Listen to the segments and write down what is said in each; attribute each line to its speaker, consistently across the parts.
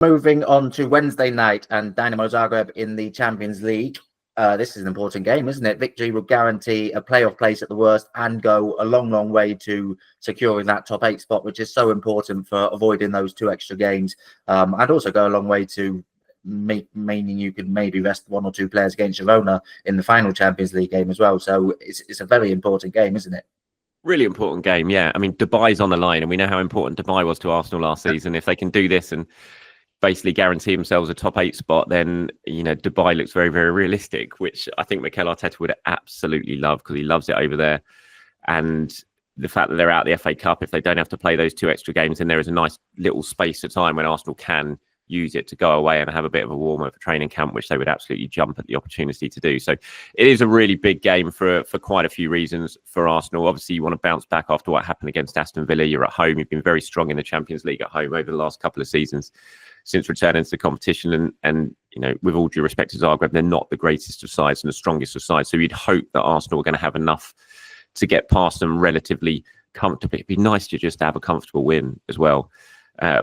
Speaker 1: Moving on to Wednesday night and Dinamo Zagreb in the Champions League. This is an important game, isn't it? Victory would guarantee a playoff place at the worst and go a long, long way to securing that top 8 spot, which is so important for avoiding those 2 extra games. And also go a long way to meaning you could maybe rest 1 or 2 players against Girona in the final Champions League game as well. So it's a very important game, isn't it?
Speaker 2: Really important game, yeah. I mean, Dubai's on the line, and we know how important Dubai was to Arsenal last season. If they can do this and basically guarantee themselves a top 8 spot, then, you know, Dubai looks very, very realistic, which I think Mikel Arteta would absolutely love, because he loves it over there. And the fact that they're out of the FA Cup, if they don't have to play those 2 extra games, then there is a nice little space of time when Arsenal can use it to go away and have a bit of a warm-up for training camp, which they would absolutely jump at the opportunity to do. So it is a really big game for quite a few reasons for Arsenal. Obviously, you want to bounce back after what happened against Aston Villa. You're at home. You've been very strong in the Champions League at home over the last couple of seasons since returning to the competition. And you know, with all due respect to Zagreb, they're not the greatest of sides and the strongest of sides. So you'd hope that Arsenal are going to have enough to get past them relatively comfortably. It'd be nice to just have a comfortable win as well.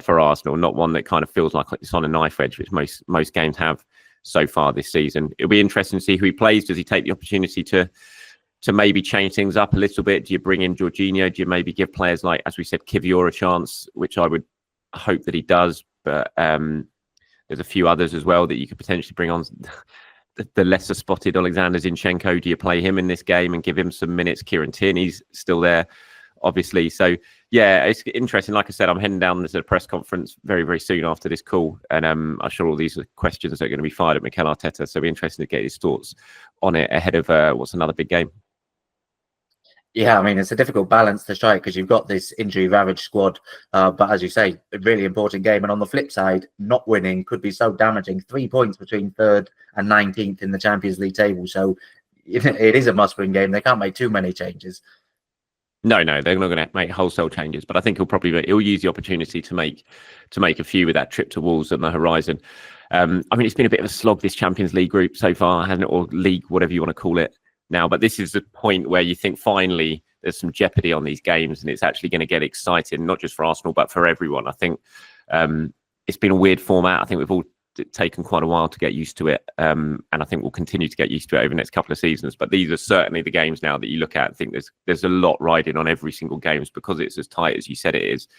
Speaker 2: For Arsenal, not one that kind of feels like it's on a knife edge, which most games have so far this season. It'll be interesting to see who he plays. Does he take the opportunity to maybe change things up a little bit? Do you bring in Jorginho? Do you maybe give players like, as we said, Kivior a chance, which I would hope that he does. But there's a few others as well that you could potentially bring on. The lesser spotted Alexander Zinchenko, do you play him in this game and give him some minutes? Kieran Tierney's still there, obviously. So yeah, it's interesting. Like I said, I'm heading down to the press conference very, very soon after this call, and I'm sure all these are questions that are going to be fired at Mikel Arteta. So it'll be interesting to get his thoughts on it ahead of what's another big game.
Speaker 1: Yeah, I mean, it's a difficult balance to strike because you've got this injury-ravaged squad, but as you say, a really important game. And on the flip side, not winning could be so damaging. 3 points between 3rd and 19th in the Champions League table. So it is a must-win game. They can't make too many changes.
Speaker 2: No, they're not going to make wholesale changes, but I think he'll use the opportunity to make a few with that trip to Wolves on the horizon. I mean, it's been a bit of a slog, this Champions League group so far, hasn't it? Or league, whatever you want to call it now. But this is the point where you think finally there's some jeopardy on these games, and it's actually going to get exciting, not just for Arsenal, but for everyone. I think it's been a weird format. I think we've all taken quite a while to get used to it, and I think we'll continue to get used to it over the next couple of seasons. But these are certainly the games now that you look at and think there's a lot riding on every single game because it's as tight as you said it is.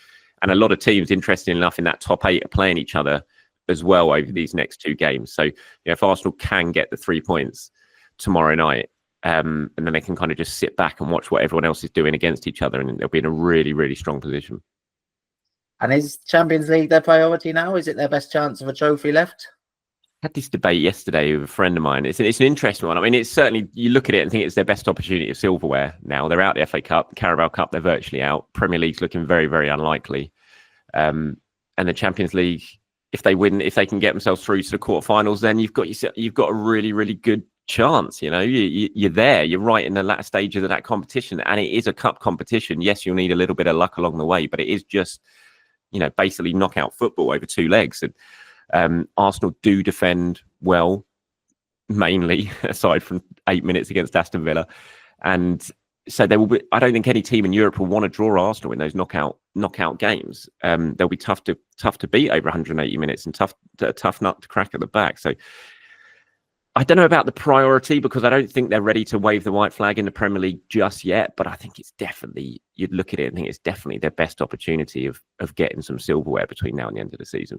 Speaker 2: And a lot of teams, interesting enough, in that top 8 are playing each other as well over these next 2 games. So if Arsenal can get the 3 points tomorrow night, and then they can kind of just sit back and watch what everyone else is doing against each other, and they'll be in a really, really strong position.
Speaker 1: And is Champions League their priority now? Is it their best chance of a trophy left?
Speaker 2: I had this debate yesterday with a friend of mine. It's an interesting one. I mean, it's certainly, you look at it and think it's their best opportunity of silverware now. They're out the FA Cup, the Carabao Cup, they're virtually out. Premier League's looking very, very unlikely. And the Champions League, if they can get themselves through to the quarterfinals, then you've got a really, really good chance. You know, you're there. You're right in the latter stages of that competition, and it is a cup competition. Yes, you'll need a little bit of luck along the way, but it is just, you know, basically knockout football over 2 legs. And Arsenal do defend well, mainly, aside from 8 minutes against Aston Villa. And so there will be, I don't think any team in Europe will want to draw Arsenal in those knockout games. They'll be tough to beat over 180 minutes and tough nut to crack at the back. So I don't know about the priority, because I don't think they're ready to wave the white flag in the Premier League just yet. But I think it's definitely, you'd look at it and think it's definitely their best opportunity of getting some silverware between now and the end of the season.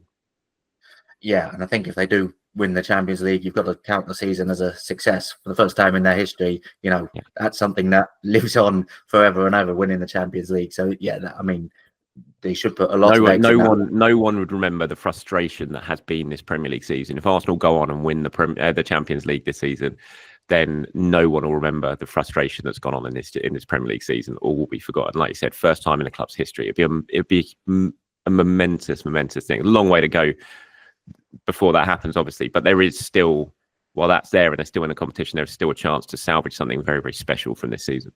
Speaker 1: Yeah, and I think if they do win the Champions League, you've got to count the season as a success for the first time in their history. You know, That's something that lives on forever and ever, winning the Champions League. So yeah, I mean, they should put a lot of eggs in that.
Speaker 2: No one would remember the frustration that has been this Premier League season. If Arsenal go on and win the Champions League this season, then no one will remember the frustration that's gone on in this Premier League season. All will be forgotten. Like you said, first time in the club's history. It'd be a momentous thing. A long way to go before that happens, obviously. But there is still, while that's there and they're still in the competition, there's still a chance to salvage something very, very special from this season.